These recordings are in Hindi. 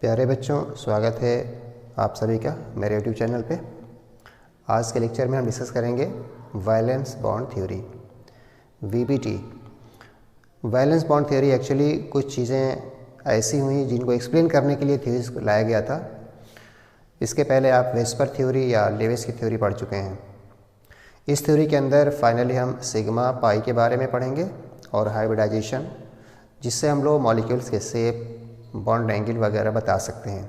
प्यारे बच्चों, स्वागत है आप सभी का मेरे यूट्यूब चैनल पे। आज के लेक्चर में हम डिस्कस करेंगे valence bond theory, VBT. Valence bond theory actually कुछ चीज़ें ऐसी हुई जिनको एक्सप्लेन करने के लिए थ्योरीज लाया गया था। इसके पहले आप वेस्पर थ्योरी या लेविस की थ्योरी पढ़ चुके हैं। इस थ्योरी के अंदर फाइनली हम सिग्मा पाई के बारे में पढ़ेंगे और हाइब्रिडाइजेशन, जिससे हम लोग मॉलिक्यूल्स के शेप, बॉन्ड एंगल वगैरह बता सकते हैं।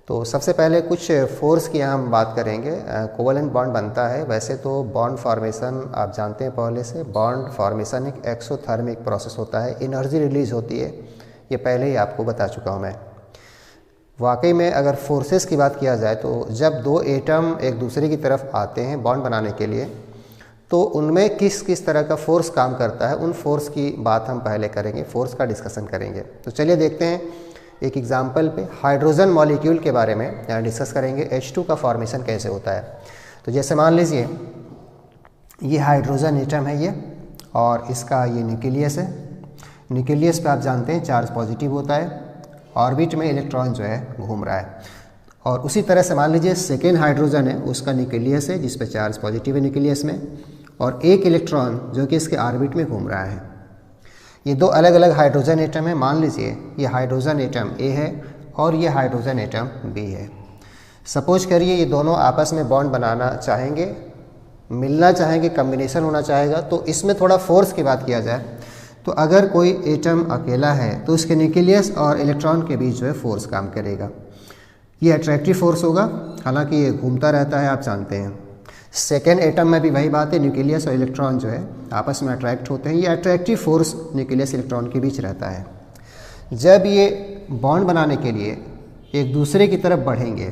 तो सबसे पहले कुछ फोर्स की हम बात करेंगे। कोवलेंट बॉन्ड बनता है। वैसे तो बॉन्ड फॉर्मेशन आप जानते हैं पहले से, बॉन्ड फॉर्मेशन एक एक्सोथर्मिक प्रोसेस होता है, एनर्जी रिलीज होती है, ये पहले ही आपको बता चुका हूँ मैं। वाकई में अगर फोर्सेस की बात किया जाए तो जब दो एटम एक दूसरे की तरफ आते हैं बॉन्ड बनाने के लिए, तो उनमें किस किस तरह का फोर्स काम करता है, उन फोर्स की बात हम पहले करेंगे, फोर्स का डिस्कशन करेंगे। तो चलिए देखते हैं एक एग्जांपल पे हाइड्रोजन मॉलिक्यूल के बारे में यहाँ डिस्कस करेंगे। H2 का फॉर्मेशन कैसे होता है। तो जैसे मान लीजिए ये हाइड्रोजन एटम है ये, और इसका ये न्यूक्लियस है। न्यूक्लियस पे आप जानते हैं चार्ज पॉजिटिव होता है, ऑर्बिट में इलेक्ट्रॉन जो है घूम रहा है। और उसी तरह से मान लीजिए सेकेंड हाइड्रोजन है, उसका न्यूक्लियस है जिस पे चार्ज पॉजिटिव है न्यूक्लियस में, और एक इलेक्ट्रॉन जो कि इसके ऑर्बिट में घूम रहा है। ये दो अलग अलग हाइड्रोजन एटम है। मान लीजिए ये हाइड्रोजन एटम ए है और ये हाइड्रोजन एटम बी है। सपोज करिए ये दोनों आपस में बॉन्ड बनाना चाहेंगे, मिलना चाहेंगे, कम्बिनेशन होना चाहेगा। तो इसमें थोड़ा फोर्स की बात किया जाए तो अगर कोई एटम अकेला है तो उसके न्यूक्लियस और इलेक्ट्रॉन के बीच जो है फोर्स काम करेगा। ये अट्रैक्टिव फोर्स होगा, हालांकि ये घूमता रहता है, आप जानते हैं। सेकेंड एटम में भी वही बात है, न्यूक्लियस और इलेक्ट्रॉन जो है आपस में अट्रैक्ट होते हैं। ये अट्रैक्टिव फोर्स न्यूक्लियस इलेक्ट्रॉन के बीच रहता है। जब ये बॉन्ड बनाने के लिए एक दूसरे की तरफ बढ़ेंगे,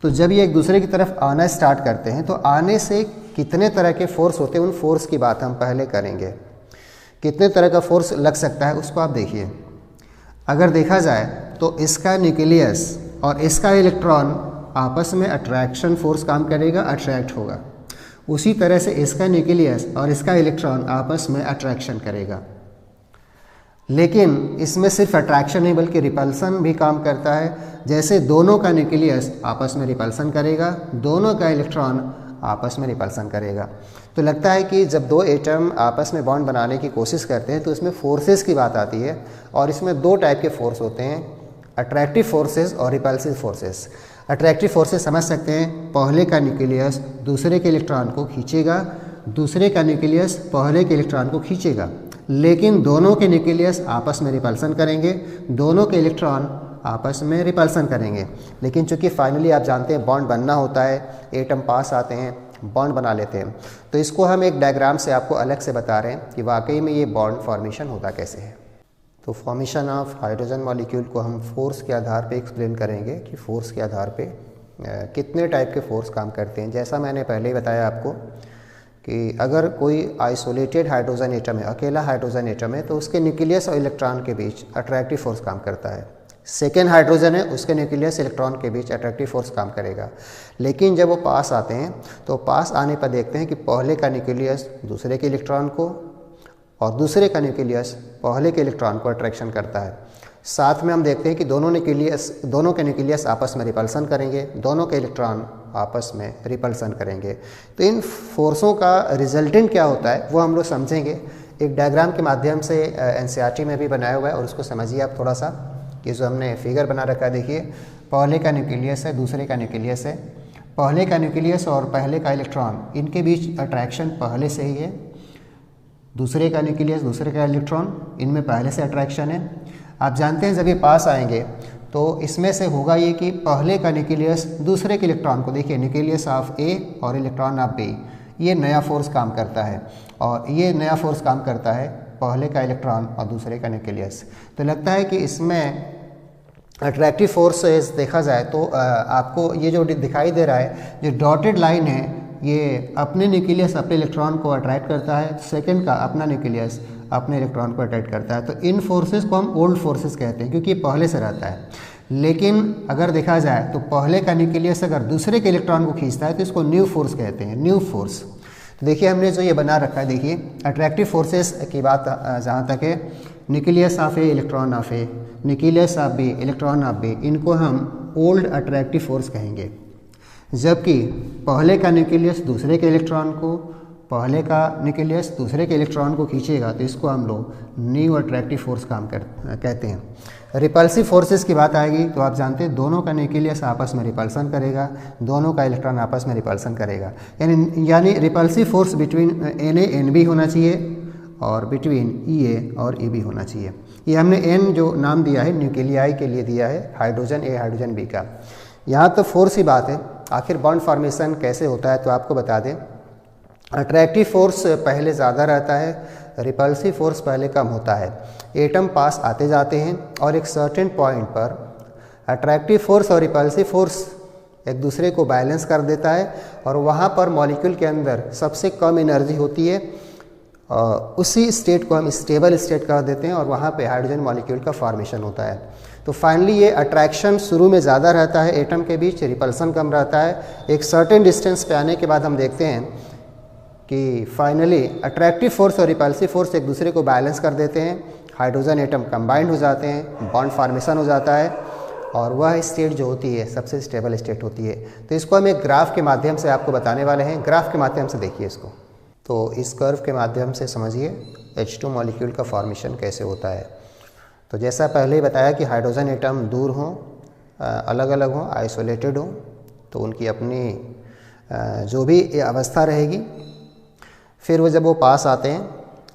तो जब ये एक दूसरे की तरफ आना स्टार्ट करते हैं तो आने से कितने तरह के फोर्स होते हैं, उन फोर्स की बात हम पहले करेंगे। कितने तरह का फोर्स लग सकता है उसको आप देखिए। अगर देखा जाए तो इसका न्यूक्लियस और इसका इलेक्ट्रॉन आपस में अट्रैक्शन फोर्स काम करेगा, अट्रैक्ट होगा। उसी तरह से इसका न्यूक्लियस और इसका इलेक्ट्रॉन आपस में अट्रैक्शन करेगा। लेकिन इसमें सिर्फ अट्रैक्शन नहीं बल्कि रिपल्सन भी काम करता है। जैसे दोनों का न्यूक्लियस आपस में रिपल्सन करेगा, दोनों का इलेक्ट्रॉन आपस में रिपल्सन करेगा। तो लगता है कि जब दो एटम आपस में बॉन्ड बनाने की कोशिश करते हैं तो इसमें फोर्सेस की बात आती है, और इसमें दो टाइप के फोर्स होते हैं, अट्रैक्टिव फोर्सेस और रिपल्सिव फोर्सेस। अट्रैक्टिव फोर्सेस समझ सकते हैं, पहले का न्यूक्लियस दूसरे के इलेक्ट्रॉन को खींचेगा, दूसरे का न्यूक्लियस पहले के इलेक्ट्रॉन को खींचेगा, लेकिन दोनों के न्यूक्लियस आपस में रिपल्सन करेंगे, दोनों के इलेक्ट्रॉन आपस में रिपल्सन करेंगे। लेकिन चूंकि फाइनली आप जानते हैं बॉन्ड बनना होता है, एटम पास आते हैं, बॉन्ड बना लेते हैं। तो इसको हम एक डायग्राम से आपको अलग से बता रहे हैं कि वाकई में ये बॉन्ड फॉर्मेशन होता कैसे है। तो फॉर्मेशन ऑफ हाइड्रोजन मॉलिक्यूल को हम फोर्स के आधार पे एक्सप्लेन करेंगे कि फोर्स के आधार पे कितने टाइप के फोर्स काम करते हैं। जैसा मैंने पहले ही बताया आपको कि अगर कोई आइसोलेटेड हाइड्रोजन एटम है, अकेला हाइड्रोजन एटम है, तो उसके न्यूक्लियस और इलेक्ट्रॉन के बीच अट्रैक्टिव फोर्स काम करता है। सेकेंड हाइड्रोजन है, उसके न्यूक्लियस इलेक्ट्रॉन के बीच अट्रैक्टिव फोर्स काम करेगा। लेकिन जब वो पास आते हैं तो पास आने पर देखते हैं कि पहले का न्यूक्लियस दूसरे के इलेक्ट्रॉन को और दूसरे का न्यूक्लियस पहले के इलेक्ट्रॉन को अट्रैक्शन करता है। साथ में हम देखते हैं कि दोनों के न्यूक्लियस आपस में रिपल्सन करेंगे, दोनों के इलेक्ट्रॉन आपस में रिपल्सन करेंगे। तो इन फोर्सों का रिजल्टेंट क्या होता है वो हम लोग समझेंगे एक डायग्राम के माध्यम से। एनसीईआरटी में भी बनाया हुआ है और उसको समझिए आप थोड़ा सा। कि जो हमने फिगर बना रखा है, देखिए पहले का न्यूक्लियस है, दूसरे का न्यूक्लियस है। पहले का न्यूक्लियस और पहले का इलेक्ट्रॉन, इनके बीच अट्रैक्शन पहले से ही है। दूसरे का न्यूक्लियस, दूसरे का इलेक्ट्रॉन, इनमें पहले से अट्रैक्शन है। आप जानते हैं जब ये पास आएंगे तो इसमें से होगा ये कि पहले का न्यूक्लियस दूसरे के इलेक्ट्रॉन को, देखिए न्यूक्लियस ऑफ ए और इलेक्ट्रॉन ऑफ बी, ये नया फोर्स काम करता है। और ये नया फोर्स काम करता है पहले का इलेक्ट्रॉन और दूसरे का न्यूक्लियस। तो लगता है कि इसमें अट्रैक्टिव फोर्सेस देखा जाए तो आपको ये जो दिखाई दे रहा है, जो डॉटेड लाइन है, ये अपने न्यूक्लियस अपने इलेक्ट्रॉन को अट्रैक्ट करता है, सेकंड का अपना न्यूक्लियस अपने इलेक्ट्रॉन को अट्रैक्ट करता है। तो इन फोर्सेस को हम ओल्ड फोर्सेस कहते हैं क्योंकि ये पहले से रहता है। लेकिन अगर देखा जाए तो पहले का न्यूक्लियस अगर दूसरे के इलेक्ट्रॉन को खींचता है तो इसको न्यू फोर्स कहते हैं, न्यू फोर्स। तो देखिए हमने जो ये बना रखा है, देखिए अट्रैक्टिव फोर्सेस की बात जहाँ तक है, nucleus of A electron of A, nucleus of B electron of B, इनको हम ओल्ड अट्रैक्टिव फोर्स कहेंगे। जबकि पहले का न्यूक्लियस दूसरे के इलेक्ट्रॉन को, पहले का न्यूक्लियस दूसरे के इलेक्ट्रॉन को खींचेगा तो इसको हम लोग न्यू अट्रैक्टिव फोर्स कहते हैं। रिपल्सिव फोर्सेस की बात आएगी तो आप जानते हैं दोनों का न्यूक्लियस आपस में रिपल्सन करेगा, दोनों का इलेक्ट्रॉन आपस में रिपल्सन करेगा, यानी repulsive force between Na Nb होना चाहिए और बिटवीन Ea और Eb होना चाहिए। ये हमने N जो नाम दिया है न्यूक्लियाई के लिए दिया है, हाइड्रोजन A हाइड्रोजन B का। यहाँ तो फोर्स ही बात है, आखिर बॉन्ड फॉर्मेशन कैसे होता है तो आपको बता दें। अट्रैक्टिव फोर्स पहले ज़्यादा रहता है, रिपल्सिव फोर्स पहले कम होता है। एटम पास आते जाते हैं और एक सर्टेन पॉइंट पर अट्रैक्टिव फोर्स और रिपल्सिव फोर्स एक दूसरे को बैलेंस कर देता है और वहाँ पर मॉलिक्यूल के अंदर सबसे कम एनर्जी होती है। उसी स्टेट को हम स्टेबल स्टेट कर देते हैं और वहाँ पे हाइड्रोजन मॉलिक्यूल का फॉर्मेशन होता है। तो फाइनली ये अट्रैक्शन शुरू में ज़्यादा रहता है एटम के बीच, रिपल्सन कम रहता है। एक सर्टेन डिस्टेंस पे आने के बाद हम देखते हैं कि फाइनली अट्रैक्टिव फोर्स और रिपल्सिव फोर्स एक दूसरे को बैलेंस कर देते हैं, हाइड्रोजन एटम कंबाइंड हो जाते हैं, बॉन्ड फॉर्मेशन हो जाता है और वह स्टेट जो होती है सबसे स्टेबल स्टेट होती है। तो इसको हम एक ग्राफ के माध्यम से आपको बताने वाले हैं। ग्राफ के माध्यम से देखिए इसको, तो इस कर्व के माध्यम से समझिए H2 मॉलिक्यूल का फॉर्मेशन कैसे होता है। तो जैसा पहले ही बताया कि हाइड्रोजन एटम दूर हों, अलग अलग हों, आइसोलेटेड हों, तो उनकी अपनी जो भी अवस्था रहेगी। फिर वो जब वो पास आते हैं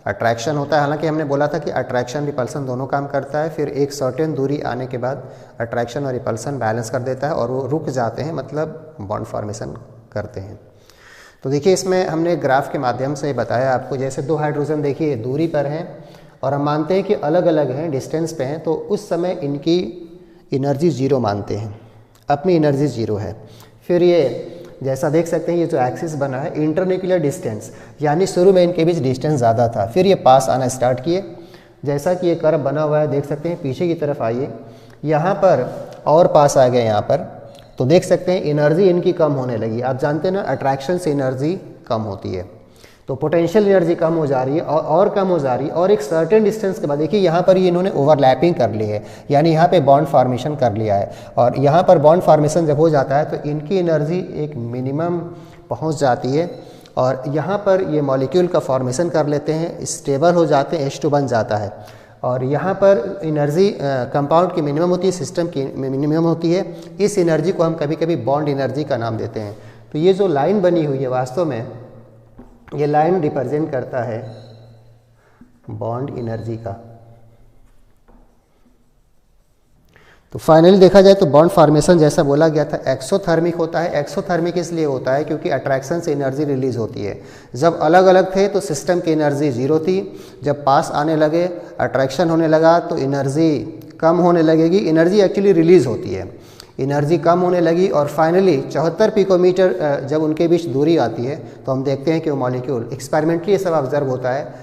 अट्रैक्शन होता है। हालांकि हमने बोला था कि अट्रैक्शन रिपल्सन दोनों काम करता है। फिर एक सर्टेन दूरी आने के बाद अट्रैक्शन और रिपल्सन बैलेंस कर देता है और वो रुक जाते हैं, मतलब बॉन्ड फॉर्मेशन करते हैं। तो देखिए इसमें हमने ग्राफ के माध्यम से बताया आपको, जैसे दो हाइड्रोजन देखिए दूरी पर हैं और हम मानते हैं कि अलग अलग हैं, डिस्टेंस पे हैं, तो उस समय इनकी एनर्जी ज़ीरो मानते हैं, अपनी एनर्जी ज़ीरो है। फिर ये जैसा देख सकते हैं ये जो एक्सिस बना है इंटरन्यूक्लियर डिस्टेंस, यानी शुरू में इनके बीच डिस्टेंस ज़्यादा था, फिर ये पास आना स्टार्ट किए। जैसा कि ये कर्व बना हुआ है देख सकते हैं, पीछे की तरफ आइए, यहाँ पर और पास आ गए यहाँ पर, तो देख सकते हैं एनर्जी इनकी कम होने लगी। आप जानते हैं ना अट्रैक्शन से एनर्जी कम होती है, तो पोटेंशियल एनर्जी कम हो जा रही है और कम हो जा रही है। और एक सर्टेन डिस्टेंस के बाद देखिए यहाँ पर ये इन्होंने ओवरलैपिंग कर ली है, यानी यहाँ पे बॉन्ड फॉर्मेशन कर लिया है। और यहाँ पर बॉन्ड फॉर्मेशन जब हो जाता है तो इनकी एनर्जी एक मिनिमम पहुँच जाती है और यहाँ पर ये मॉलिक्यूल का फॉर्मेशन कर लेते हैं, स्टेबल हो जाते हैं, H2 बन जाता है। और यहाँ पर एनर्जी कंपाउंड की मिनिमम होती है, सिस्टम की मिनिमम होती है। इस एनर्जी को हम कभी कभी बॉन्ड एनर्जी का नाम देते हैं। तो ये जो लाइन बनी हुई है वास्तव में ये लाइन रिप्रेजेंट करता है बॉन्ड एनर्जी का। तो फाइनली देखा जाए तो बॉन्ड फॉर्मेशन जैसा बोला गया था एक्सोथर्मिक होता है। एक्सोथर्मिक इसलिए होता है क्योंकि अट्रैक्शन से एनर्जी रिलीज होती है। जब अलग अलग थे तो सिस्टम की एनर्जी ज़ीरो थी, जब पास आने लगे अट्रैक्शन होने लगा तो एनर्जी कम होने लगेगी, एनर्जी एक्चुअली रिलीज होती है, एनर्जी कम होने लगी। और फाइनली 74 पिकोमीटर जब उनके बीच दूरी आती है तो हम देखते हैं कि वो मॉलिक्यूल एक्सपेरिमेंटली ये सब ऑब्जर्व होता है,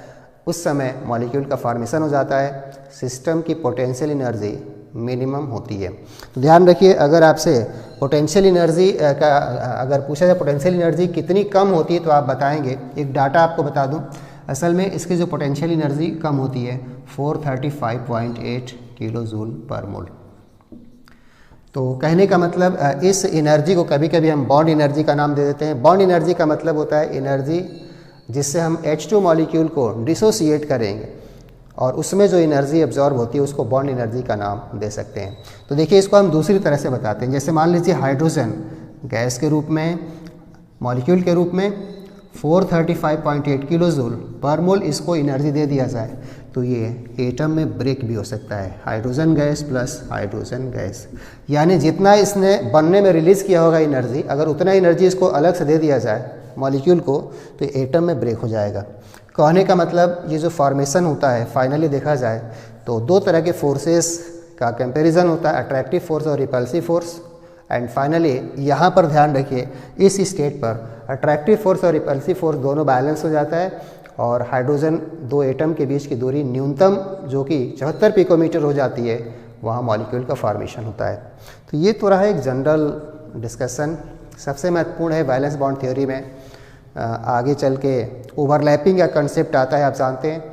उस समय मॉलिक्यूल का फॉर्मेशन हो जाता है, सिस्टम की पोटेंशियल एनर्जी मिनिमम होती है। तो ध्यान रखिए, अगर आपसे पोटेंशियल एनर्जी का अगर पूछा जाए पोटेंशियल एनर्जी कितनी कम होती है तो आप बताएंगे। एक डाटा आपको बता दूं, असल में इसकी जो पोटेंशियल एनर्जी कम होती है 435.8 किलो जूल पर मोल। तो कहने का मतलब इस एनर्जी को कभी कभी हम बॉन्ड एनर्जी का नाम दे देते हैं। बॉन्ड एनर्जी का मतलब होता है एनर्जी जिससे हम H2 मॉलिक्यूल को डिसोसिएट करेंगे और उसमें जो एनर्जी एब्जॉर्ब होती है उसको बॉन्ड एनर्जी का नाम दे सकते हैं। तो देखिए इसको हम दूसरी तरह से बताते हैं। जैसे मान लीजिए हाइड्रोजन गैस के रूप में, मॉलिक्यूल के रूप में 435.8 किलो जूल पर मोल इसको एनर्जी दे दिया जाए तो ये एटम में ब्रेक भी हो सकता है। Hydrogen gas plus hydrogen gas, यानी जितना इसने बनने में रिलीज़ किया होगा एनर्जी, अगर उतना एनर्जी इसको अलग से दे दिया जाए मॉलिक्यूल को तो एटम में ब्रेक हो जाएगा। कहने का मतलब ये जो फॉर्मेशन होता है फाइनली देखा जाए तो दो तरह के फोर्सेस का कंपैरिजन होता है, अट्रैक्टिव फोर्स और रिपल्सिव फोर्स। एंड फाइनली यहाँ पर ध्यान रखिए इस स्टेट पर अट्रैक्टिव फोर्स और रिपल्सिव फोर्स दोनों बैलेंस हो जाता है और हाइड्रोजन दो एटम के बीच की दूरी न्यूनतम जो कि 74 पिकोमीटर हो जाती है, वहाँ मॉलिक्यूल का फॉर्मेशन होता है। तो ये तो रहा एक जनरल डिस्कशन। सबसे महत्वपूर्ण है वैलेंस बॉन्ड थ्योरी में आगे चल के ओवरलैपिंग का कंसेप्ट आता है, आप जानते हैं।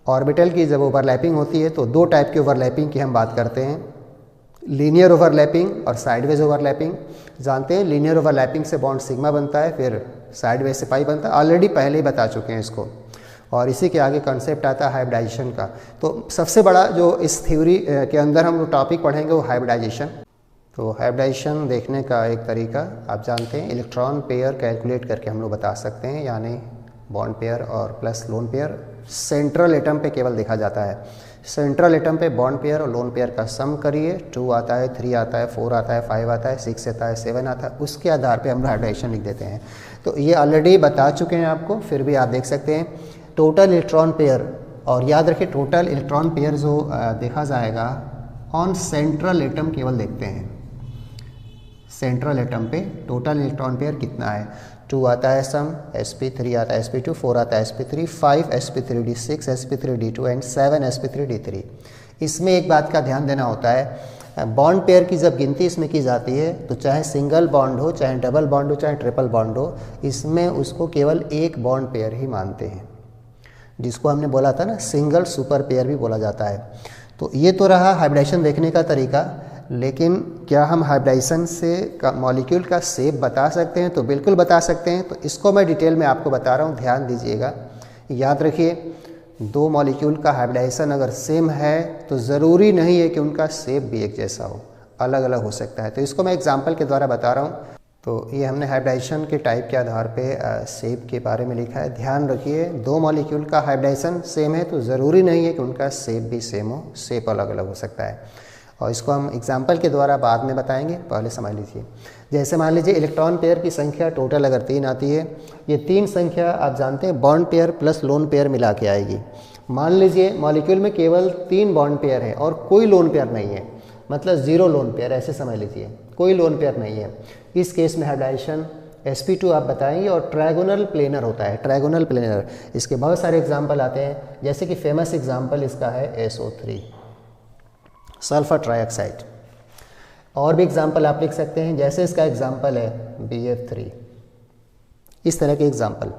ऑर्बिटल की जब ओवरलैपिंग होती है तो दो टाइप की ओवरलैपिंग की हम बात करते हैं, लीनियर ओवरलैपिंग और साइडवेज ओवरलैपिंग। जानते हैं लीनियर ओवरलैपिंग से बॉन्ड सिग्मा बनता है, फिर साइडवेज से पाई बनता है, ऑलरेडी पहले ही बता चुके हैं इसको। और इसी के आगे कॉन्सेप्ट आता है हाइब्रिडाइजेशन का। तो सबसे बड़ा जो इस थ्योरी के अंदर हम लोग टॉपिक पढ़ेंगे वो हाइब्रिडाइजेशन। तो हाइब्रिडाइजेशन देखने का एक तरीका आप जानते हैं, इलेक्ट्रॉन पेयर कैलकुलेट करके हम लोग बता सकते हैं, यानी बॉन्ड पेयर और plus lone pair central atom पे केवल देखा जाता है। सेंट्रल एटम पे बॉन्ड पेयर और लोन पेयर का सम करिए, 2 आता है, 3 आता है, 4 आता है, 5 आता है, 6 आता है, 7 आता है, उसके आधार पे हम हाइब्रिडाइजेशन लिख देते हैं। तो ये ऑलरेडी बता चुके हैं आपको, फिर भी आप देख सकते हैं टोटल इलेक्ट्रॉन पेयर। और याद रखिए टोटल इलेक्ट्रॉन पेयर जो देखा जाएगा ऑन सेंट्रल एटम केवल देखते हैं। सेंट्रल एटम पे टोटल इलेक्ट्रॉन पेयर कितना है, 2 आता है सम, sp3 आता है sp2, 4 आता है sp3, 5 sp3d, 6 sp3d2 and 7 sp3d3। इसमें एक बात का ध्यान देना होता है, बॉन्ड पेयर की जब गिनती इसमें की जाती है तो चाहे सिंगल बॉन्ड हो, चाहे डबल बॉन्ड हो, चाहे ट्रिपल बॉन्ड हो, इसमें उसको केवल एक बॉन्ड पेयर ही मानते हैं, जिसको हमने बोला था ना सिंगल सुपर पेयर भी बोला जाता है। तो ये तो रहा हाइब्रिडाइजेशन देखने का तरीका। लेकिन क्या हम हाइब्रिडाइजेशन से मॉलिक्यूल का शेप बता सकते हैं? तो बिल्कुल बता सकते हैं। तो इसको मैं डिटेल में आपको बता रहा हूँ, ध्यान दीजिएगा। याद रखिए, दो मॉलिक्यूल का हाइब्रिडाइजेशन अगर सेम है तो ज़रूरी नहीं है कि उनका शेप भी एक जैसा हो, अलग अलग हो सकता है। तो इसको मैं एग्जाम्पल के द्वारा बता रहा हूँ। तो ये हमने हाइब्रिडाइजेशन के टाइप के आधार पे शेप के बारे में लिखा है। ध्यान रखिए, दो मॉलिक्यूल का हाइब्रिडाइजेशन सेम है तो ज़रूरी नहीं है कि उनका शेप भी सेम हो, शेप अलग अलग हो सकता है। और इसको हम एग्जाम्पल के द्वारा बाद में बताएंगे, पहले समझ लीजिए। जैसे मान लीजिए इलेक्ट्रॉन पेयर की संख्या टोटल अगर 3 आती है, ये 3 संख्या आप जानते हैं bond pair plus lone pair मिला के आएगी। मान लीजिए मॉलिक्यूल में केवल 3 बॉन्ड पेयर है और कोई लोन पेयर नहीं है, मतलब 0 लोन पेयर, ऐसे समझ लीजिए, कोई लोन पेयर नहीं है। इस केस में हाइब्रिडाइजेशन sp2 आप बताएंगे और ट्रायगोनल प्लेनर होता है, ट्रायगोनल प्लेनर। इसके बहुत सारे एग्जाम्पल आते हैं, जैसे कि फेमस एग्जाम्पल इसका है SO3, सल्फर ट्राइऑक्साइड। और भी एग्जाम्पल आप लिख सकते हैं, जैसे इसका एग्जाम्पल है BF3, इस तरह के एग्जाम्पल।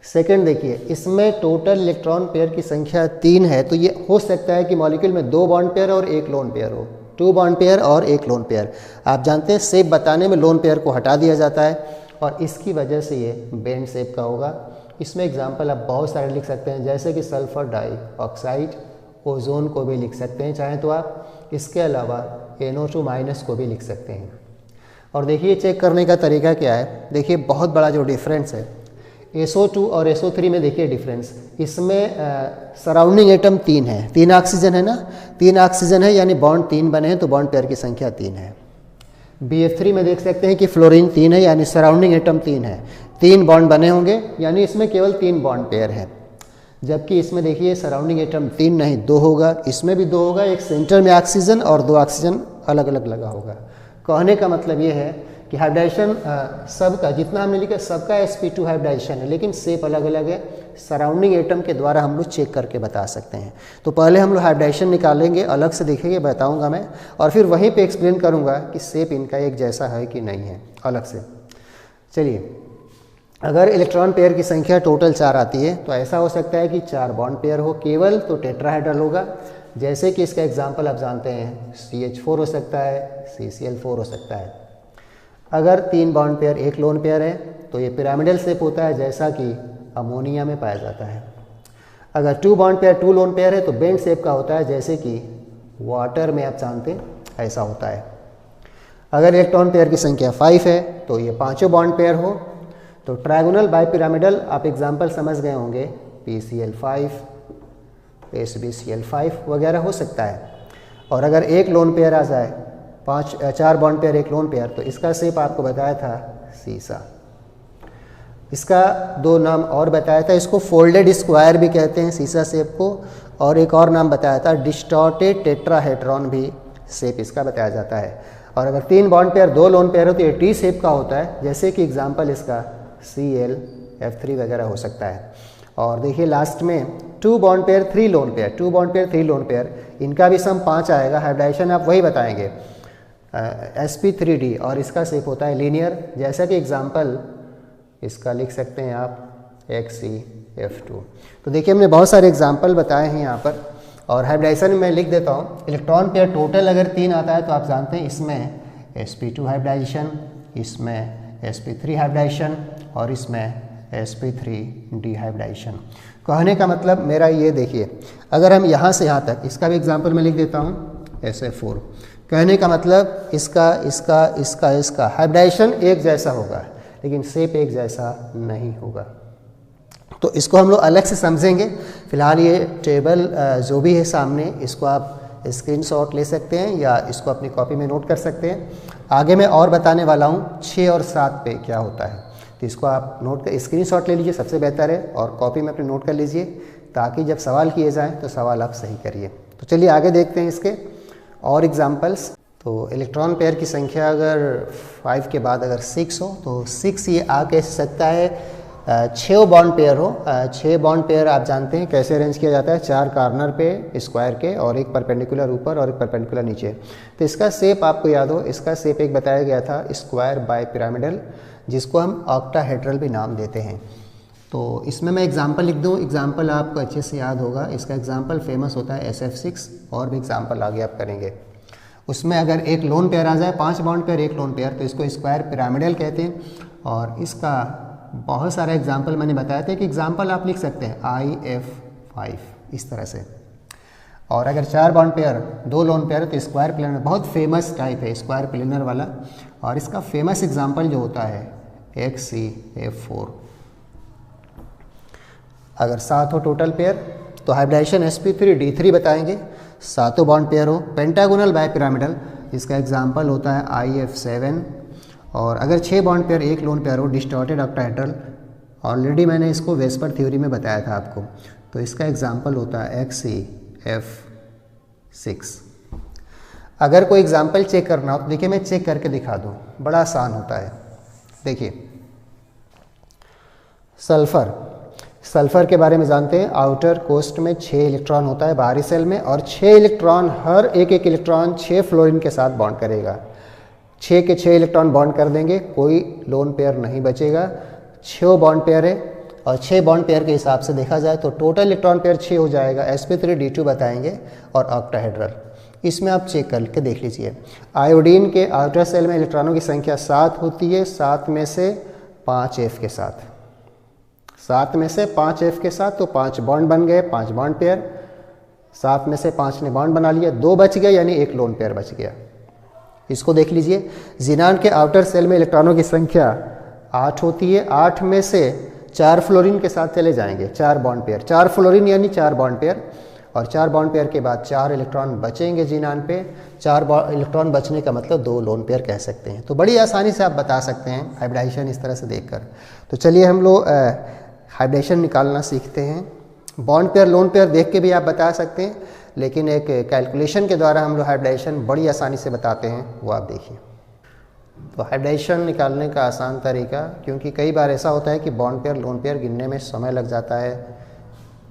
सेकंड देखिए, इसमें टोटल इलेक्ट्रॉन पेयर की संख्या 3 है, तो ये हो सकता है कि मॉलिक्यूल में 2 बॉन्ड पेयर और 1 लोन पेयर हो, 2 बॉन्ड पेयर और 1 लोन पेयर। आप जानते हैं शेप बताने में लोन पेयर को हटा दिया जाता है और इसकी वजह से ये बेंड शेप का होगा। इसमें एग्जाम्पल आप बहुत सारे लिख सकते हैं, जैसे कि सल्फर डाइऑक्साइड, ओजोन को भी लिख सकते हैं चाहे तो आप। इसके अलावा NO2- को भी लिख सकते हैं। और देखिए चेक करने का तरीका क्या है, देखिए बहुत बड़ा जो डिफरेंस है SO2 और SO3 में, देखिए डिफरेंस। इसमें सराउंडिंग एटम 3 है, 3 ऑक्सीजन है ना, 3 ऑक्सीजन है, यानी बॉन्ड 3 बने हैं तो बॉन्ड पेयर की संख्या 3 है। BF3 में देख सकते हैं कि फ्लोरीन 3 है, यानी सराउंडिंग एटम 3 है, 3 बॉन्ड बने होंगे, यानी इसमें केवल 3 बॉन्ड पेयर है। जबकि इसमें देखिए सराउंडिंग एटम 3 नहीं 2 होगा, इसमें भी 2 होगा, एक सेंटर में ऑक्सीजन और 2 ऑक्सीजन अलग अलग लगा होगा। कहने का मतलब ये है कि हाइब्रिडाइजेशन सबका, जितना हमने लिखा सबका sp2 हाइब्रिडाइजेशन है, लेकिन शेप अलग अलग है। सराउंडिंग एटम के द्वारा हम लोग चेक करके बता सकते हैं। तो पहले हम लोग हाइब्रिडाइजेशन निकालेंगे, अलग से देखेंगे, बताऊंगा मैं, और फिर वहीं पे एक्सप्लेन करूंगा कि शेप इनका एक जैसा है कि नहीं है, अलग से। चलिए, अगर इलेक्ट्रॉन पेयर की संख्या टोटल 4 आती है तो ऐसा हो सकता है कि 4 बॉन्ड पेयर हो केवल, तो टेट्राहेड्रल होगा। जैसे कि इसका एग्जांपल आप जानते हैं, CH4 हो सकता है, CCl4 हो सकता है। अगर 3 बॉन्ड पेयर 1 लोन पेयर है तो ये पिरामिडल शेप होता है, जैसा कि अमोनिया में पाया जाता है। अगर 2 बॉन्ड पेयर 2 लोन पेयर है तो बेंड शेप का होता है, जैसे कि वाटर में आप जानते हैं ऐसा होता है। अगर इलेक्ट्रॉन पेयर की संख्या 5 है तो ये 5 बॉन्ड पेयर हो, तो ट्रायगोनल बाइपिरामिडल आप एग्जाम्पल समझ गए होंगे, PCl5, SbCl5 वगैरह हो सकता है। और अगर 1 लोन पेयर आ जाए, 4 बॉन्ड पेयर 1 लोन पेयर, तो इसका शेप आपको बताया था सीसा। इसका 2 नाम और बताया था, इसको फोल्डेड स्क्वायर भी कहते हैं सीसा शेप को, और एक और नाम बताया था डिस्टॉर्टेड टेट्राहेड्रॉन भी शेप इसका बताया जाता है। और अगर 3 बॉन्ड पेयर 2 लोन पेयर हो तो ये टी शेप का होता है, जैसे कि एग्जाम्पल इसका ClF3 वगैरह हो सकता है। और देखिए लास्ट में 2 bond pair 3 lone pair, 2 bond pair 3 lone pair, इनका भी सम 5 आएगा। हाइब्रिडाइजेशन आप वही बताएंगे, sp3d, और इसका शेप होता है लीनियर। जैसा कि एग्जाम्पल इसका लिख सकते हैं आप XC, F2। तो देखिए हमने बहुत सारे एग्जाम्पल बताए हैं यहाँ पर, और हाइब्रिडाइजेशन में मैं लिख देता हूँ। इलेक्ट्रॉन पेयर टोटल अगर 3 आता है तो आप जानते हैं इसमें sp2 हाइब्रिडाइजेशन, इसमें sp3 हाइब्रिडाइजेशन और इसमें sp3 डिहाइब्रिडाइजेशन। कहने का मतलब मेरा ये देखिए, अगर हम यहाँ से यहाँ तक, इसका भी एग्जाम्पल मैं लिख देता हूँ SF4। कहने का मतलब इसका हाइब्रिडाइजेशन एक जैसा होगा लेकिन शेप एक जैसा नहीं होगा। तो इसको हम लोग अलग से समझेंगे। फिलहाल ये टेबल जो भी है सामने, इसको आप स्क्रीनशॉट ले सकते हैं या इसको अपनी कॉपी में नोट कर सकते हैं। आगे मैं और बताने वाला हूँ 6 और 7 पे क्या होता है, तो इसको आप नोट कर स्क्रीनशॉट ले लीजिए, सबसे बेहतर है, और कॉपी में अपने नोट कर लीजिए ताकि जब सवाल किए जाएँ तो सवाल आप सही करिए। तो चलिए आगे देखते हैं इसके और एग्जाम्पल्स। तो इलेक्ट्रॉन पेयर की संख्या अगर 5 के बाद अगर 6 हो तो 6 ये आ कह सकता है 6 बॉन्ड पेयर हो। 6 बॉन्ड पेयर आप जानते हैं कैसे अरेंज किया जाता है, 4 कॉर्नर पे स्क्वायर के और एक परपेंडिकुलर ऊपर और एक परपेंडिकुलर नीचे। तो इसका शेप आपको याद हो, इसका शेप एक बताया गया था स्क्वायर बाय पिरामिडल, जिसको हम ऑक्टाहेड्रल भी नाम देते हैं। तो इसमें मैं एग्जाम्पल लिख दूँ, एग्जाम्पल आपको अच्छे से याद होगा। इसका एग्जाम्पल फेमस होता है SF6, और भी एग्जाम्पल आगे आप करेंगे। उसमें अगर एक लोन पेयर आ जाए, 5 बॉन्ड पेयर एक लोन पेयर, तो इसको स्क्वायर पिरामिडल कहते हैं। और इसका बहुत सारे एग्जाम्पल मैंने बताया था कि एग्जाम्पल आप लिख सकते हैं IF5 इस तरह से। और अगर 4 बॉन्ड पेयर 2 लोन पेयर तो स्क्वायर प्लेनर बहुत फेमस टाइप है, स्क्वायर प्लेनर वाला। और इसका फेमस एग्जाम्पल जो होता है XCF4। अगर 7 हो टोटल पेयर तो हाइब्रिडाइजेशन sp3d3 बताएंगे। 7 बॉन्ड पेयर हो पेंटागोनल बाय पिरामिडल, इसका एग्जाम्पल होता है IF7। और अगर 6 बॉन्ड पेयर एक लोन पेयर हो डिस्टॉर्टेड ऑक्टाहेड्रल, ऑलरेडी मैंने इसको वेस्पर थ्योरी में बताया था आपको, तो इसका एग्जाम्पल होता है XCF6। अगर कोई एग्जाम्पल चेक करना हो तो देखिए मैं चेक करके दिखा दूँ, बड़ा आसान होता है। देखिए सल्फर के बारे में जानते हैं। आउटर कोस्ट में 6 इलेक्ट्रॉन होता है बाहरी सेल में, और 6 इलेक्ट्रॉन, हर एक इलेक्ट्रॉन 6 फ्लोरीन के साथ बॉन्ड करेगा। 6 के 6 इलेक्ट्रॉन बॉन्ड कर देंगे, कोई लोन पेयर नहीं बचेगा। 6 बॉन्ड पेयर है, और 6 बॉन्ड पेयर के हिसाब से देखा जाए तो टोटल इलेक्ट्रॉन पेयर 6 हो जाएगा। sp3d2 बताएंगे और ऑक्टाहेड्रल। इसमें आप चेक करके देख लीजिए। आयोडीन के आउटर सेल में इलेक्ट्रॉनों की संख्या 7 होती है, 7 में से 5 F के साथ, 7 में से 5 F के साथ, तो 5 बॉन्ड बन गए, 5 बॉन्ड पेयर। 7 में से 5 ने बॉन्ड बना लिया, 2 बच गए, यानी एक लोन पेयर बच गया। इसको देख लीजिए। ज़ीनान के आउटर सेल में इलेक्ट्रॉनों की संख्या 8 होती है, 8 में से 4 फ्लोरीन के साथ चले जाएंगे, 4 बॉन्ड पेयर, 4 फ्लोरीन यानी 4 बॉन्ड पेयर। और 4 बॉन्ड पेयर के बाद 4 इलेक्ट्रॉन बचेंगे ज़ीनान पे। 4 इलेक्ट्रॉन बचने का मतलब 2 लोन पेयर कह सकते हैं। तो बड़ी आसानी से आप बता सकते हैं हाइब्रिडाइजेशन इस तरह से देखकर। तो चलिए हम लोग हाइब्रिडेशन निकालना सीखते हैं। बॉन्ड पेयर लोन पेयर देख के भी आप बता सकते हैं, लेकिन एक कैलकुलेशन के द्वारा हम लोग हाइब्रिडेशन बड़ी आसानी से बताते हैं, वो आप देखिए। तो हाइब्रिडेशन निकालने का आसान तरीका, क्योंकि कई बार ऐसा होता है कि बॉन्ड पेयर लोन पेयर गिनने में समय लग जाता है,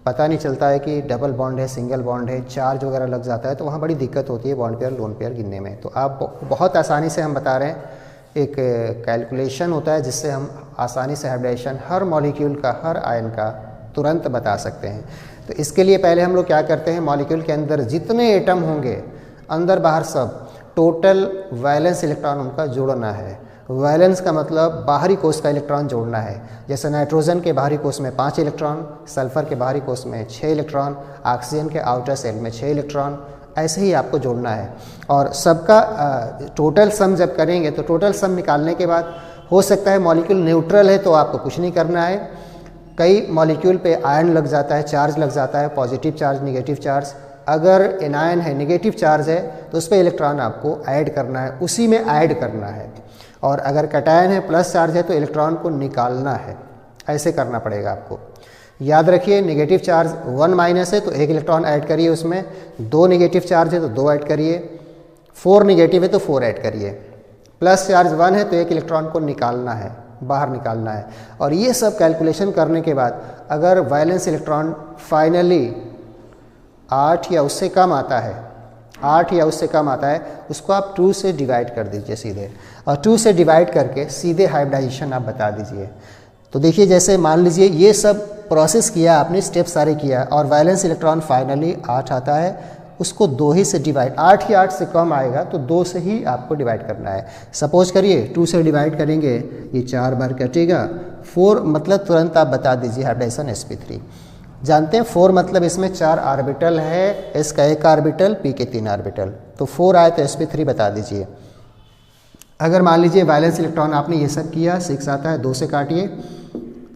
पता नहीं चलता है कि डबल बॉन्ड है, सिंगल बॉन्ड है, चार्ज वगैरह लग जाता है, तो वहाँ बड़ी दिक्कत होती है बॉन्ड पेयर लोन पेयर गिनने में। तो आप बहुत आसानी से हम बता रहे हैं, एक कैलकुलेशन होता है जिससे हम आसानी से हाइब्रिडेशन हर मॉलिक्यूल का, हर आयन का तुरंत बता सकते हैं। तो इसके लिए पहले हम लोग क्या करते हैं, मॉलिक्यूल के अंदर जितने एटम होंगे अंदर बाहर सब, टोटल वैलेंस इलेक्ट्रॉन उनका जोड़ना है। वैलेंस का मतलब बाहरी कोश का इलेक्ट्रॉन जोड़ना है। जैसे नाइट्रोजन के बाहरी कोश में 5 इलेक्ट्रॉन, सल्फर के बाहरी कोश में 6 इलेक्ट्रॉन, ऑक्सीजन के आउटर सेल में 6 इलेक्ट्रॉन, ऐसे ही आपको जोड़ना है। और सबका टोटल सम जब करेंगे तो टोटल सम निकालने के बाद हो सकता है मॉलिक्यूल न्यूट्रल है तो आपको कुछ नहीं करना है। कई मॉलिक्यूल पे आयन लग जाता है, चार्ज लग जाता है, पॉजिटिव चार्ज, निगेटिव चार्ज। अगर एनायन है, निगेटिव चार्ज है, तो उस पर इलेक्ट्रॉन आपको ऐड करना है, उसी में ऐड करना है। और अगर कैटायन है, प्लस चार्ज है, तो इलेक्ट्रॉन को निकालना है। ऐसे करना पड़ेगा आपको। याद रखिए, नेगेटिव चार्ज 1 माइनस है तो 1 इलेक्ट्रॉन ऐड करिए उसमें, 2 नेगेटिव चार्ज है तो 2 ऐड करिए, 4 नेगेटिव है तो 4 ऐड करिए, प्लस चार्ज 1 है तो 1 इलेक्ट्रॉन को निकालना है, बाहर निकालना है। और ये सब कैलकुलेशन करने के बाद अगर वैलेंस इलेक्ट्रॉन फाइनली 8 या उससे कम आता है, 8 या उससे कम आता है, उसको आप 2 से डिवाइड कर दीजिए सीधे, और 2 से डिवाइड करके सीधे हाइब्रिडाइजेशन आप बता दीजिए। तो देखिए, जैसे मान लीजिए ये सब प्रोसेस किया आपने, स्टेप सारे किया और वैलेंस इलेक्ट्रॉन फाइनली 8 आता है, उसको 2 ही से डिवाइड, 8 ही 8 से कम आएगा तो 2 से ही आपको डिवाइड करना है। सपोज करिए 2 से डिवाइड करेंगे, ये 4 बार कटेगा, 4 मतलब तुरंत आप बता दीजिए हाइब्रिडाइजेशन sp3। जानते हैं 4 मतलब इसमें 4 ऑर्बिटल है, s का 1 ऑर्बिटल, p के 3 ऑर्बिटल, तो 4 आए तो sp3 बता दीजिए। अगर मान लीजिए वैलेंस इलेक्ट्रॉन आपने ये सब किया, 6 आता है, 2 से काटिए,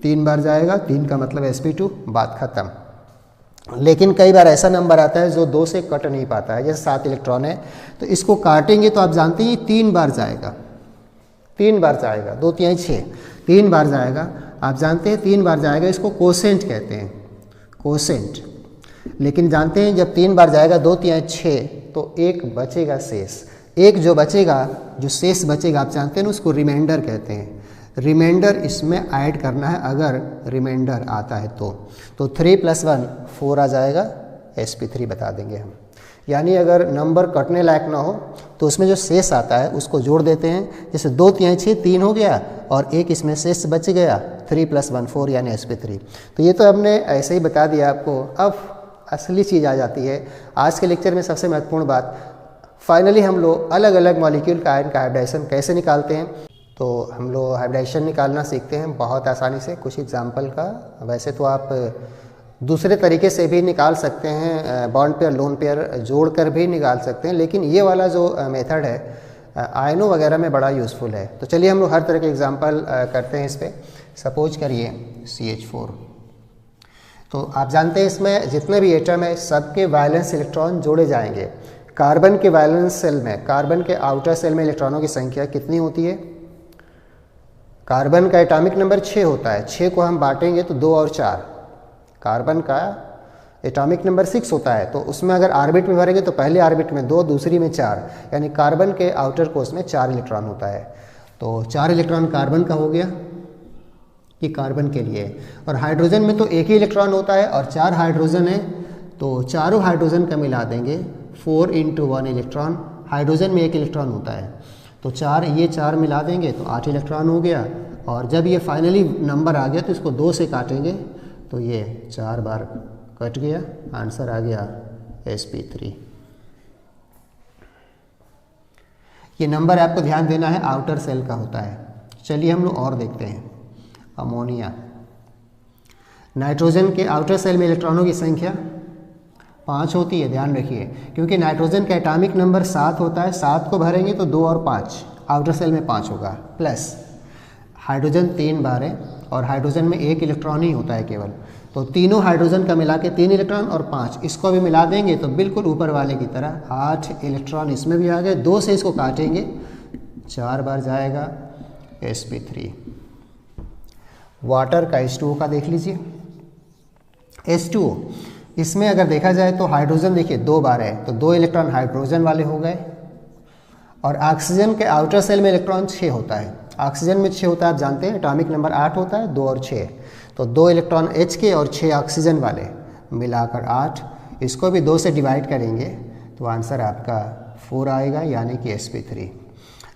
3 बार जाएगा, 3 का मतलब sp2, बात खत्म। लेकिन कई बार ऐसा नंबर आता है जो 2 से कट नहीं पाता है, जैसे 7 इलेक्ट्रॉन है तो इसको काटेंगे तो आप जानते हैं 3 बार जाएगा, 3 बार जाएगा, 2 3 6, 3 बार जाएगा, आप जानते हैं 3 बार जाएगा, इसको कोसेंट कहते हैं, कोसेंट। लेकिन जानते हैं जब 3 बार जाएगा 2 3 6 तो एक बचेगा शेष, एक जो बचेगा, जो शेष बचेगा आप जानते हैं ना, उसको रिमाइंडर कहते हैं। रिमाइंडर इसमें ऐड करना है अगर रिमाइंडर आता है तो 3 + 1 4 आ जाएगा, sp3 बता देंगे हम। यानी अगर नंबर कटने लायक ना हो तो उसमें जो शेष आता है उसको जोड़ देते हैं, जैसे 2 3 6 3 हो गया और एक इसमें शेष बच गया, 3 + 1 4 यानी sp3। तो ये तो हमने ऐसे ही बता दिया आपको। अब असली चीज़ आ जाती है आज के लेक्चर में, सबसे महत्वपूर्ण बात, फाइनली हम लोग अलग अलग मॉलिक्यूल का आयन का हाइब्रिडाइजेशन कैसे निकालते हैं। तो हम लोग हाइब्रिडाइजेशन निकालना सीखते हैं बहुत आसानी से, कुछ एग्जाम्पल का। वैसे तो आप दूसरे तरीके से भी निकाल सकते हैं, बॉन्ड पेयर लोन पेयर जोड़कर भी निकाल सकते हैं, लेकिन ये वाला जो मेथड है आयनों वगैरह में बड़ा यूज़फुल है। तो चलिए हम लोग हर तरह के एग्जाम्पल करते हैं इस पर। सपोज करिए CH4, तो आप जानते हैं इसमें जितने भी एटम है सबके वैलेंस इलेक्ट्रॉन जोड़े जाएंगे। कार्बन के वैलेंस सेल में, कार्बन के आउटर सेल में इलेक्ट्रॉनों की संख्या कितनी होती है? कार्बन का एटॉमिक नंबर 6 होता है, 6 को हम बांटेंगे तो 2 और 4। कार्बन का एटॉमिक नंबर 6 होता है, तो उसमें अगर ऑर्बिट में भरेंगे तो पहले ऑर्बिट में 2, दूसरी में 4, यानी कार्बन के आउटर कोर्स में 4 इलेक्ट्रॉन होता है। तो 4 इलेक्ट्रॉन कार्बन का हो गया, ये कार्बन के लिए। और हाइड्रोजन में तो एक ही इलेक्ट्रॉन होता है और 4 हाइड्रोजन है, तो चारों हाइड्रोजन का मिला देंगे, 4 × 1 इलेक्ट्रॉन। हाइड्रोजन में 1 इलेक्ट्रॉन होता है, तो 4 ये 4 मिला देंगे तो 8 इलेक्ट्रॉन हो गया। और जब ये फाइनली नंबर आ गया तो इसको 2 से काटेंगे तो ये 4 बार कट गया, आंसर आ गया sp3। ये नंबर आपको ध्यान देना है, आउटर सेल का होता है। चलिए हम लोग और देखते हैं। अमोनिया, नाइट्रोजन के आउटर सेल में इलेक्ट्रॉनों की संख्या 5 होती है, ध्यान रखिए, क्योंकि नाइट्रोजन का एटॉमिक नंबर 7 होता है, 7 को भरेंगे तो 2 और 5, आउटर सेल में 5 होगा। प्लस हाइड्रोजन 3 बार है और हाइड्रोजन में 1 इलेक्ट्रॉन ही होता है केवल, तो तीनों हाइड्रोजन का मिला के 3 इलेक्ट्रॉन और 5, इसको भी मिला देंगे तो बिल्कुल ऊपर वाले की तरह 8 इलेक्ट्रॉन इसमें भी आ गए। 2 से इसको काटेंगे 4 बार जाएगा, sp3। वाटर का H2O का देख लीजिए, H2O इसमें अगर देखा जाए तो हाइड्रोजन देखिए 2 बार है, तो 2 इलेक्ट्रॉन हाइड्रोजन वाले हो गए। और ऑक्सीजन के आउटर सेल में इलेक्ट्रॉन 6 होता है, ऑक्सीजन में 6 होता है, आप जानते हैं एटॉमिक नंबर 8 होता है, 2 और 6, तो 2 इलेक्ट्रॉन H के और 6 ऑक्सीजन वाले मिलाकर 8, इसको भी 2 से डिवाइड करेंगे तो आंसर आपका 4 आएगा, यानी कि sp3।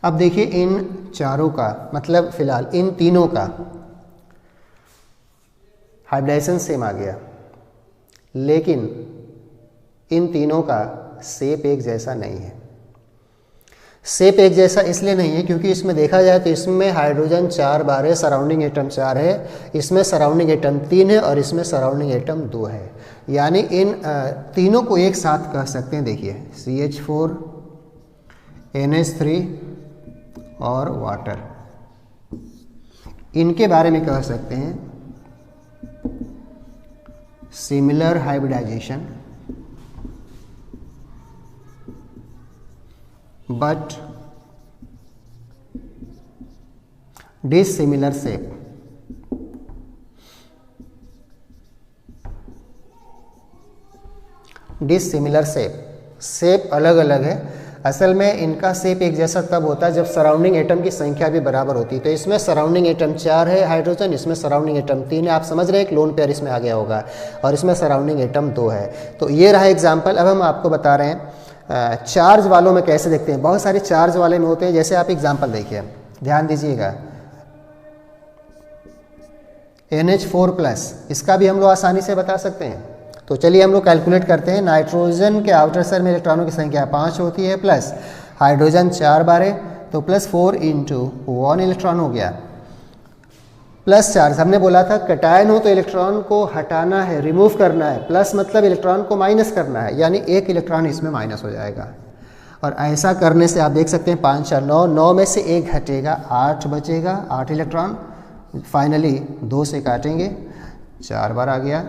अब देखिए इन चारों का, मतलब फिलहाल इन तीनों का हाइब्रिडाइजेशन सेम आ गया, लेकिन इन तीनों का शेप एक जैसा नहीं है। शेप एक जैसा इसलिए नहीं है क्योंकि इसमें देखा जाए तो इसमें हाइड्रोजन 4 बार है, सराउंडिंग एटम 4 है, इसमें सराउंडिंग एटम 3 है और इसमें सराउंडिंग एटम 2 है। यानी इन तीनों को एक साथ कह सकते हैं। देखिए CH4, NH3 और वाटर, इनके बारे में कह सकते हैं similar hybridization but dissimilar shape. Dissimilar shape अलग अलग है। असल में इनका शेप एक जैसा तब होता है जब सराउंडिंग एटम की संख्या भी बराबर होती है। तो इसमें सराउंडिंग एटम 4 है हाइड्रोजन, इसमें सराउंडिंग एटम 3 है। आप समझ रहे हैं, एक लोन पेयर इसमें आ गया होगा, और इसमें सराउंडिंग एटम 2 है। तो ये रहा एग्जाम्पल। अब हम आपको बता रहे हैं चार्ज वालों में कैसे देखते हैं। बहुत सारे चार्ज वाले में होते हैं, जैसे आप एग्जाम्पल देखिए, ध्यान दीजिएगा। NH4+, इसका भी हम लोग आसानी से बता सकते हैं। तो चलिए हम लोग कैलकुलेट करते हैं। नाइट्रोजन के आउटर शेल में इलेक्ट्रॉनों की संख्या 5 होती है, प्लस हाइड्रोजन 4 बार है, तो प्लस 4 × 1 इलेक्ट्रॉन हो गया, प्लस चार्ज। हमने बोला था कैटायन हो तो इलेक्ट्रॉन को हटाना है, रिमूव करना है, प्लस मतलब इलेक्ट्रॉन को माइनस करना है, यानी एक इलेक्ट्रॉन इसमें माइनस हो जाएगा। और ऐसा करने से आप देख सकते हैं 5 4 9, 9 में से 1 हटेगा, 8 बचेगा, 8 इलेक्ट्रॉन। फाइनली 2 से काटेंगे, 4 बार आ गया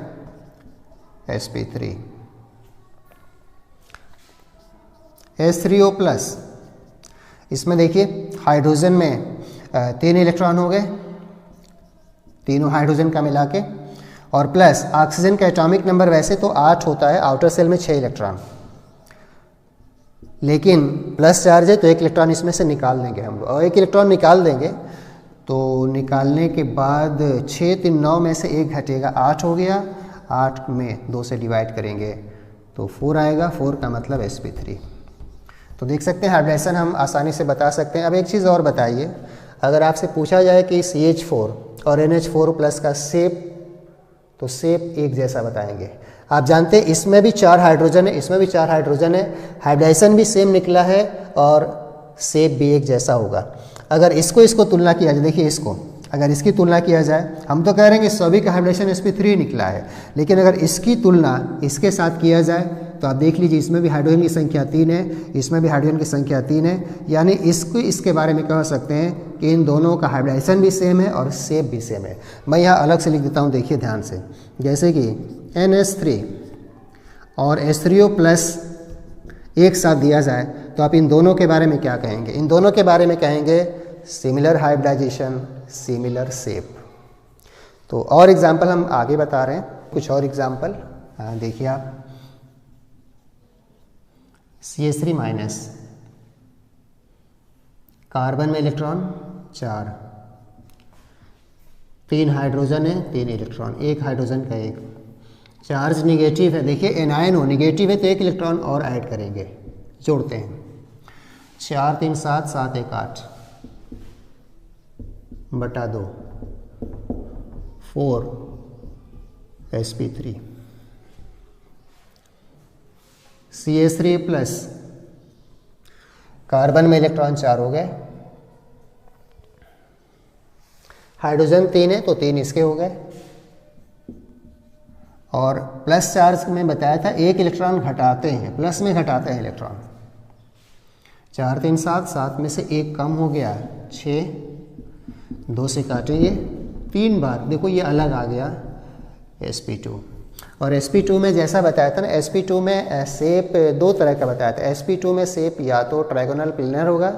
sp3। H3O+, इसमें देखिए हाइड्रोजन में 3 इलेक्ट्रॉन हो गए, तीनों हाइड्रोजन का मिला के, और प्लस ऑक्सीजन का एटॉमिक नंबर वैसे तो 8 होता है, आउटर सेल में 6 इलेक्ट्रॉन, लेकिन प्लस चार्ज है तो 1 इलेक्ट्रॉन इसमें से निकाल देंगे हम लोग। और 1 इलेक्ट्रॉन निकाल देंगे तो निकालने के बाद 6 3 9 में से 1 घटेगा, 8 हो गया, 8 में 2 से डिवाइड करेंगे तो 4 आएगा, 4 का मतलब sp3। तो देख सकते हैं हाइब्रिडेशन हम आसानी से बता सकते हैं। अब एक चीज़ और बताइए, अगर आपसे पूछा जाए कि CH4 और NH4+ का शेप, तो शेप एक जैसा बताएंगे। आप जानते हैं इसमें भी 4 हाइड्रोजन है, इसमें भी 4 हाइड्रोजन है, हाइब्रिडेशन भी सेम निकला है और शेप भी एक जैसा होगा। अगर इसको तुलना किया जाए, देखिए इसको अगर इसकी तुलना किया जाए, हम तो कह रहे हैं कि सभी का हाइब्रिडेशन sp3 निकला है, लेकिन अगर इसकी तुलना इसके साथ किया जाए तो आप देख लीजिए इसमें भी हाइड्रोजन की संख्या 3 है, इसमें भी हाइड्रोजन की संख्या 3 है, यानी इसके बारे में कह सकते हैं कि इन दोनों का हाइब्रिडेशन भी सेम है और शेप भी सेम है। मैं यहाँ अलग से लिख देता हूँ, देखिए ध्यान से, जैसे कि NH3 और H3O+ एक साथ दिया जाए तो आप इन दोनों के बारे में क्या कहेंगे? इन दोनों के बारे में कहेंगे सिमिलर हाइब्रिडाइजेशन, सिमिलर शेप। तो और एग्जाम्पल हम आगे बता रहे हैं, कुछ और एग्जाम्पल देखिए आप। CH3-, कार्बन में इलेक्ट्रॉन 4, 3 हाइड्रोजन है, 3 इलेक्ट्रॉन, 1 हाइड्रोजन का 1, चार्ज निगेटिव है। देखिए एनायन हो, निगेटिव है तो 1 इलेक्ट्रॉन और ऐड करेंगे, जोड़ते हैं, 4 3 7, 7 1 8 बटा 2, 4 sp3। CH3+, कार्बन में इलेक्ट्रॉन 4 हो गए, हाइड्रोजन 3 है तो 3 इसके हो गए, और प्लस चार्ज में बताया था 1 इलेक्ट्रॉन घटाते हैं, प्लस में घटाते हैं इलेक्ट्रॉन, 4 3 7, 7 में से 1 कम हो गया, 6, 2 से काटेंगे 3 बार, देखो ये अलग आ गया sp2। और sp2 में जैसा बताया था ना, sp2 में शेप 2 तरह का बताया था। sp2 में शेप या तो ट्रायगोनल प्लेनर होगा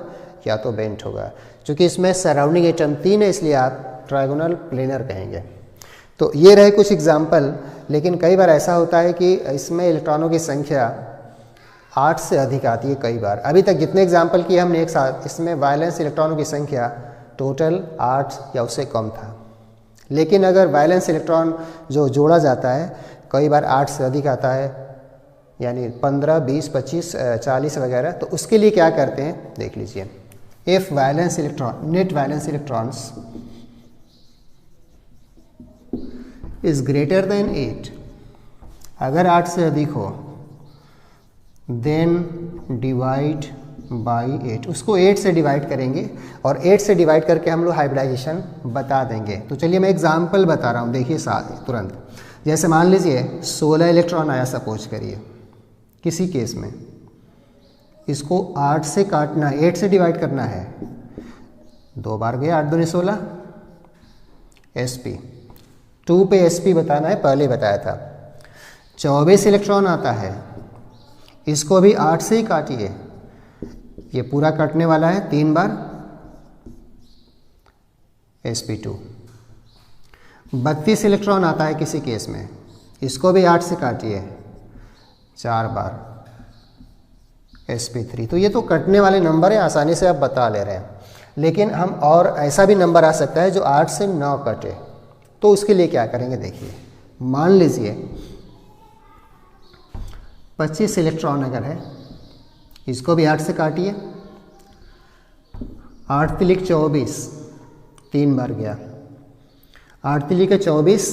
या तो बेंट होगा। क्योंकि इसमें सराउंडिंग एटम 3 है इसलिए आप ट्रायगोनल प्लेनर कहेंगे। तो ये रहे कुछ एग्जाम्पल, लेकिन कई बार ऐसा होता है कि इसमें इलेक्ट्रॉनों की संख्या 8 से अधिक आती है कई बार। अभी तक जितने एग्जाम्पल किए हमने एक साथ, इसमें वैलेंस इलेक्ट्रॉनों की संख्या टोटल 8 या उससे कम था। लेकिन अगर वैलेंस इलेक्ट्रॉन जो जोड़ा जाता है कई बार 8 से अधिक आता है, यानी 15 20 25 40 वगैरह, तो उसके लिए क्या करते हैं देख लीजिए। If valence electron, net valence electrons is greater than 8, अगर 8 से अधिक हो, देन डिवाइड बाई 8, उसको 8 से डिवाइड करेंगे और 8 से डिवाइड करके हम लोग हाइब्रिडाइजेशन बता देंगे। तो चलिए मैं एग्जाम्पल बता रहा हूँ, देखिए साथ तुरंत। जैसे मान लीजिए 16 इलेक्ट्रॉन आया सपोज करिए, किसी केस में इसको 8 से काटना, 8 से डिवाइड करना है, 2 बार गया, 8 दूनी 16, sp2 पे sp बताना है, पहले बताया था। 24 इलेक्ट्रॉन आता है, इसको भी 8 से ही काटिए, ये पूरा कटने वाला है 3 बार, sp2। 32 इलेक्ट्रॉन आता है किसी केस में, इसको भी 8 से काटिए, 4 बार, sp3। तो ये तो कटने वाले नंबर है, आसानी से आप बता ले रहे हैं। लेकिन हम और ऐसा भी नंबर आ सकता है जो 8 से 9 कटे, तो उसके लिए क्या करेंगे देखिए। मान लीजिए 25 इलेक्ट्रॉन अगर है, इसको भी 8 से काटिए, 8 तिलिक 24, 3 बार गया, 8 तिली का 24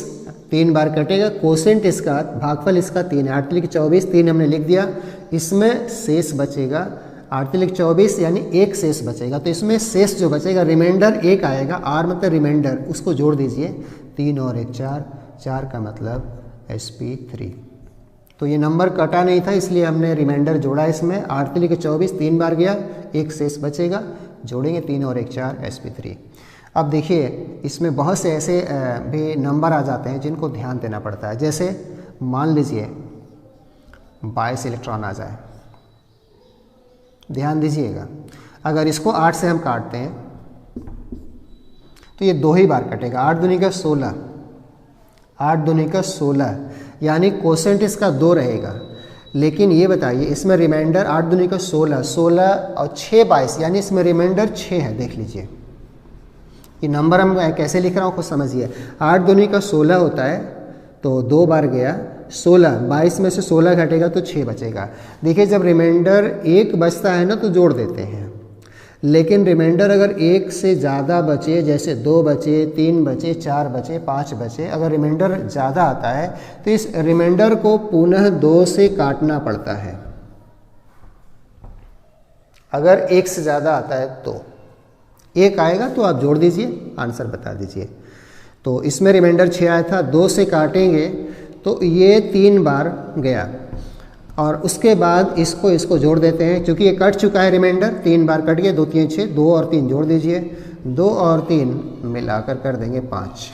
3 बार कटेगा, कोसेंट इसका भागफल इसका 3 है। 8 तिली का 24 3 हमने लिख दिया, इसमें शेष बचेगा 8 तिली का 24 यानी एक शेष बचेगा। तो इसमें शेष जो बचेगा रिमाइंडर 1 आएगा, आर मतलब रिमाइंडर, उसको जोड़ दीजिए 3 और 1 4, 4 का मतलब sp3। तो ये नंबर कटा नहीं था इसलिए हमने रिमाइंडर जोड़ा इसमें। 8 तिली का 24 3 बार गया, एक शेष बचेगा, जोड़ेंगे 3 और 1 4 sp3। अब देखिए इसमें बहुत से ऐसे भी नंबर आ जाते हैं जिनको ध्यान देना पड़ता है। जैसे मान लीजिए 22 इलेक्ट्रॉन आ जाए, ध्यान दीजिएगा, अगर इसको 8 से हम काटते हैं तो ये 2 ही बार कटेगा। 8 दूनी का 16, 8 दूनी का 16 यानी कोसेंट इसका 2 रहेगा। लेकिन ये बताइए इसमें रिमाइंडर 8 दूनी का 16, 16 और 6 22 यानी इसमें रिमाइंडर 6 है। देख लीजिए ये नंबर हम कैसे लिख रहा हूँ कुछ समझिए। 8 दूनी का 16 होता है तो 2 बार गया 16, 22 में से 16 घटेगा तो 6 बचेगा। देखिए जब रिमाइंडर 1 बचता है ना तो जोड़ देते हैं, लेकिन रिमाइंडर अगर 1 से ज़्यादा बचे, जैसे 2 बचे, 3 बचे, 4 बचे, 5 बचे, अगर रिमाइंडर ज़्यादा आता है तो इस रिमाइंडर को पुनः 2 से काटना पड़ता है। अगर 1 से ज़्यादा आता है तो 1 आएगा तो आप जोड़ दीजिए, आंसर बता दीजिए। तो इसमें रिमाइंडर 6 आया था, 2 से काटेंगे तो ये 3 बार गया और उसके बाद इसको जोड़ देते हैं, क्योंकि ये कट चुका है रिमाइंडर, 3 बार कट गए, 2 3 6, 2 और 3 जोड़ दीजिए, 2 और 3 मिलाकर कर देंगे 5।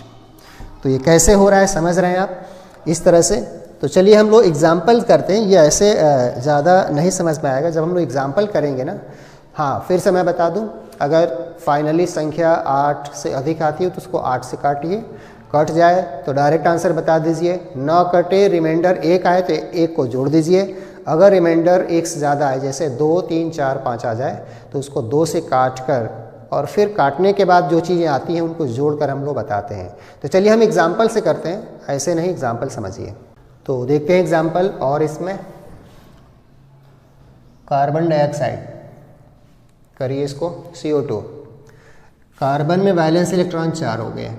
तो ये कैसे हो रहा है समझ रहे हैं आप इस तरह से। तो चलिए हम लोग एग्जाम्पल करते हैं, ये ऐसे ज़्यादा नहीं समझ में आएगा, जब हम लोग एग्जाम्पल करेंगे ना। हाँ फिर से मैं बता दूँ, अगर फाइनली संख्या 8 से अधिक आती है तो उसको 8 से काटिए, कट जाए तो डायरेक्ट आंसर बता दीजिए, न कटे रिमाइंडर 1 आए तो 1 को जोड़ दीजिए। अगर रिमाइंडर 1 से ज़्यादा आए, जैसे 2 3 4 5 आ जाए तो उसको 2 से काट कर और फिर काटने के बाद जो चीज़ें आती हैं उनको जोड़कर हम लोग बताते हैं। तो चलिए हम एग्जाम्पल से करते हैं, ऐसे नहीं, एग्जाम्पल समझिए। तो देखते हैं एग्जाम्पल। और इसमें कार्बन डाइऑक्साइड करिए इसको CO2, कार्बन में वैलेंस इलेक्ट्रॉन 4 हो गए,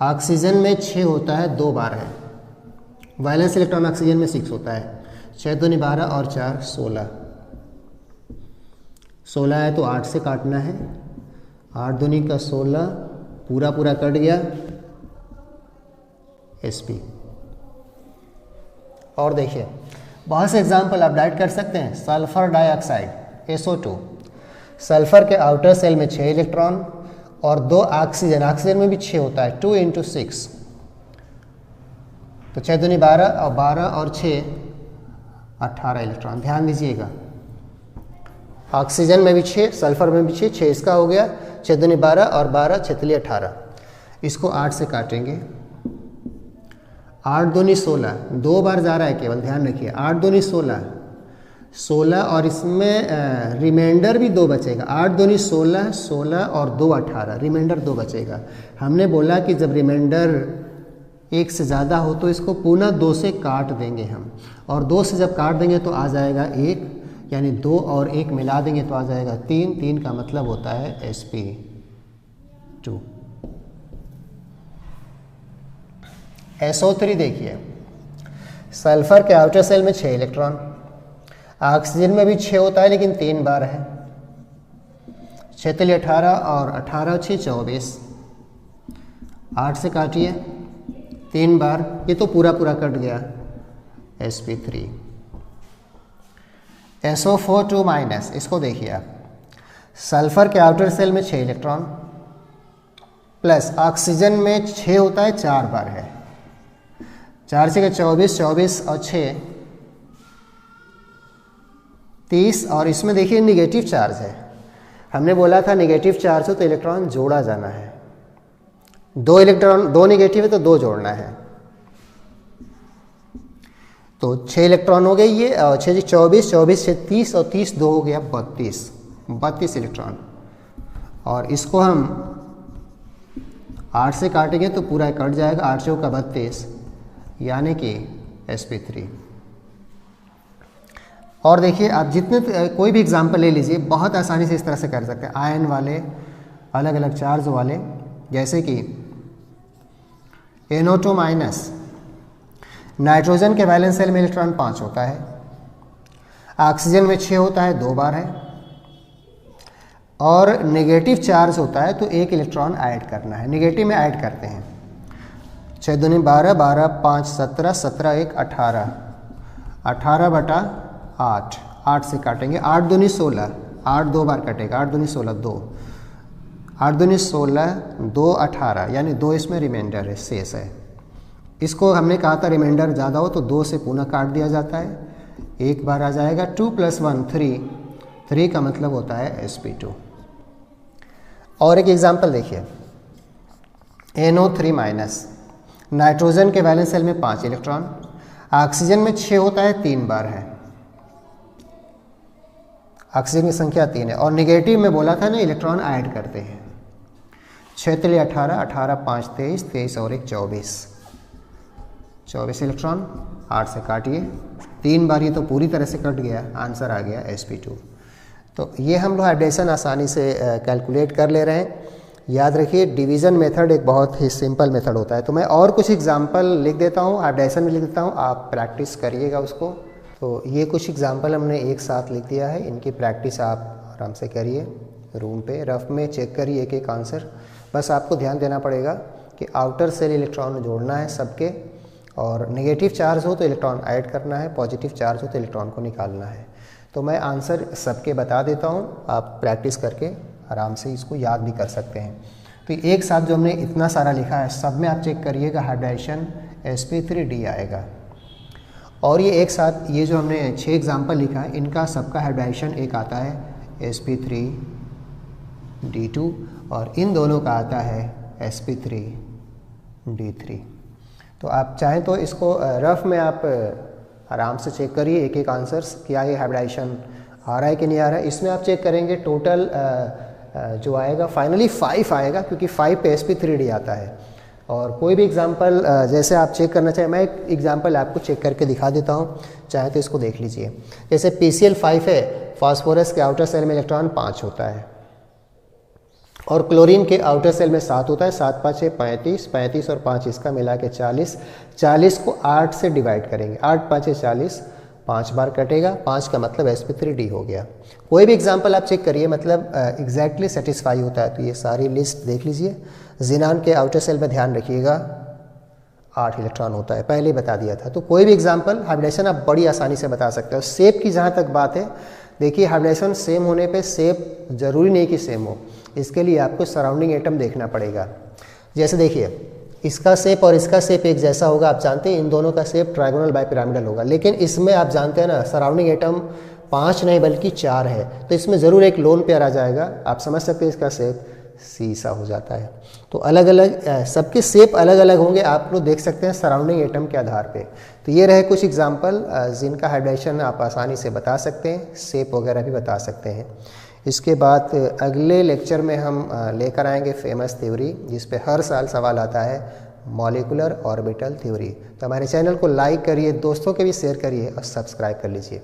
ऑक्सीजन में 6 होता है, 2 बार है, वैलेंस इलेक्ट्रॉन ऑक्सीजन में 6 होता है, 6 दूनी 12 और 4 16, 16 है तो 8 से काटना है, 8 दूनी का 16 पूरा पूरा कट गया sp। और देखिए बहुत से एग्जाम्पल आप डाइट कर सकते हैं। सल्फर डाइऑक्साइड SO2, सल्फर के आउटर सेल में 6 इलेक्ट्रॉन और 2 ऑक्सीजन, ऑक्सीजन में भी 6 होता है, 2 × 6, तो 6 दूनी 12 और 12 और 6 18 इलेक्ट्रॉन। ध्यान दीजिएगा ऑक्सीजन में भी 6, सल्फर में भी 6, 6 इसका हो गया, 6 दूनी 12 और 12 6 तिली 18। इसको 8 से काटेंगे, 8 दूनी 16, 2 बार जा रहा है केवल, ध्यान रखिए, 8 दूनी 16, 16 और इसमें रिमाइंडर भी 2 बचेगा, 8 दूनी 16, 16 और 2 18, रिमाइंडर 2 बचेगा। हमने बोला कि जब रिमाइंडर 1 से ज़्यादा हो तो इसको पुनः 2 से काट देंगे हम, और 2 से जब काट देंगे तो आ जाएगा 1, यानी 2 और 1 मिला देंगे तो आ जाएगा 3, 3 का मतलब होता है sp2। SO3 देखिए, सल्फर के आउटर सेल में 6 इलेक्ट्रॉन, ऑक्सीजन में भी 6 होता है लेकिन 3 बार है, 6 तिली 18 और 18 6 24, 8 से काटिए 3 बार, ये तो पूरा पूरा कट गया sp3। SO4 2 माइनस, इसको देखिए आप, सल्फर के आउटर सेल में 6 इलेक्ट्रॉन प्लस ऑक्सीजन में 6 होता है, 4 बार है, 4 से 24, 24 और 6 30, और इसमें देखिए निगेटिव चार्ज है। हमने बोला था निगेटिव चार्ज हो तो इलेक्ट्रॉन जोड़ा जाना है, 2 इलेक्ट्रॉन, 2 निगेटिव है तो 2 जोड़ना है। तो 6 इलेक्ट्रॉन हो गए ये, 6 24, 24 से 30 और 30 2 हो गया 32 इलेक्ट्रॉन। और इसको हम 8 से काटेंगे तो पूरा कट जाएगा, 8 से का 32 यानी कि sp3। और देखिए आप जितने कोई भी एग्जाम्पल ले लीजिए, बहुत आसानी से इस तरह से कर सकते हैं। आयन वाले, अलग अलग चार्ज वाले, जैसे कि NO2 माइनस, नाइट्रोजन के वैलेंस शेल में इलेक्ट्रॉन 5 होता है, ऑक्सीजन में 6 होता है, 2 बार है, और नेगेटिव चार्ज होता है तो 1 इलेक्ट्रॉन ऐड करना है, नेगेटिव में ऐड करते हैं। 6 दूनी 12, 12 5 17, 17 1 18, 18 बटा 8, 8 से काटेंगे, 8 दूनी 16, 8 2 बार कटेगा, 8 दूनी 16 2, 8 दूनी 16 2 18, यानी 2 इसमें रिमाइंडर है, शेष है। इसको हमने कहा था रिमाइंडर ज़्यादा हो तो 2 से पुनः काट दिया जाता है, एक बार आ जाएगा। 2 + 1 3, 3 का मतलब होता है sp2। और एक एग्जाम्पल देखिए, NO3 माइनस, नाइट्रोजन के वैलेंस शेल में 5 इलेक्ट्रॉन, ऑक्सीजन में 6 होता है, 3 बार है, ऑक्सीजन की संख्या 3 है, और नेगेटिव में बोला था ना इलेक्ट्रॉन ऐड करते हैं। 6 3 18, 18 5 23, 23 और 1 24, 24 इलेक्ट्रॉन, 8 से काटिए, 3 बार, ये तो पूरी तरह से कट गया, आंसर आ गया sp2। तो ये हम लोग हाइब्रिडेशन आसानी से कैलकुलेट कर ले रहे हैं। याद रखिए डिवीज़न मेथड एक बहुत ही सिंपल मेथड होता है। तो मैं और कुछ एग्जांपल लिख देता हूँ, हाइब्रिडेशन में लिख देता हूँ, आप प्रैक्टिस करिएगा उसको। तो ये कुछ एग्जांपल हमने एक साथ लिख दिया है, इनकी प्रैक्टिस आप आराम से करिए रूम पे, रफ में चेक करिए एक एक आंसर। बस आपको ध्यान देना पड़ेगा कि आउटर सेल इलेक्ट्रॉन जोड़ना है सबके, और नेगेटिव चार्ज हो तो इलेक्ट्रॉन ऐड करना है, पॉजिटिव चार्ज हो तो इलेक्ट्रॉन को निकालना है। तो मैं आंसर सबके बता देता हूँ, आप प्रैक्टिस करके आराम से इसको याद भी कर सकते हैं। तो एक साथ जो हमने इतना सारा लिखा है सब में आप चेक करिएगा, हाइब्रिडेशन sp3d आएगा। और ये एक साथ ये जो हमने 6 एग्जाम्पल लिखा है इनका सबका हाइब्रिडेशन एक आता है sp3d2, और इन दोनों का आता है sp3d3। तो आप चाहें तो इसको रफ में आप आराम से चेक करिए एक एक आंसर्स, क्या ये हाइब्रिडेशन आ रहा है कि नहीं आ रहा है। इसमें आप चेक करेंगे टोटल जो आएगा फाइनली 5 आएगा, क्योंकि 5 पे sp3d आता है। और कोई भी एग्जांपल जैसे आप चेक करना चाहें, मैं एक एग्जांपल आपको चेक करके दिखा देता हूँ, चाहे तो इसको देख लीजिए। जैसे PCl5 है, फास्फोरस के आउटर सेल में इलेक्ट्रॉन 5 होता है, और क्लोरीन के आउटर सेल में 7 होता है, 7 5 6 35, 35 और 5 इसका मिला के 40, 40 को 8 से डिवाइड करेंगे, 8 5 40, 5 बार कटेगा, 5 का मतलब sp3d हो गया। कोई भी एग्जांपल आप चेक करिए, मतलब एग्जैक्टली सेटिस्फाई होता है। तो ये सारी लिस्ट देख लीजिए। जिनान के आउटर सेल में ध्यान रखिएगा 8 इलेक्ट्रॉन होता है, पहले ही बता दिया था। तो कोई भी एग्जांपल हाइब्रिडेशन आप बड़ी आसानी से बता सकते हो। शेप की जहाँ तक बात है, देखिए हाइब्रिडेशन सेम होने पे शेप जरूरी नहीं कि सेम हो, इसके लिए आपको सराउंडिंग एटम देखना पड़ेगा। जैसे देखिए इसका शेप और इसका शेप एक जैसा होगा, आप जानते हैं इन दोनों का शेप ट्रायगोनल बाइपिरामिडल होगा, लेकिन इसमें आप जानते हैं ना सराउंडिंग एटम 5 नहीं बल्कि 4 है, तो इसमें ज़रूर एक लोन पेयर आ जाएगा। आप समझ सकते हैं इसका शेप सीसा हो जाता है। तो अलग अलग सबके शेप अलग अलग होंगे, आप लोग देख सकते हैं सराउंडिंग एटम के आधार पे। तो ये रहे कुछ एग्जांपल जिनका हाइब्रिडेशन आप आसानी से बता सकते हैं, शेप वगैरह भी बता सकते हैं। इसके बाद अगले लेक्चर में हम लेकर आएंगे फेमस थ्योरी, जिस पे हर साल सवाल आता है, मॉलिक्यूलर ऑर्बिटल थ्योरी। तो हमारे चैनल को लाइक करिए, दोस्तों के भी शेयर करिए और सब्सक्राइब कर लीजिए।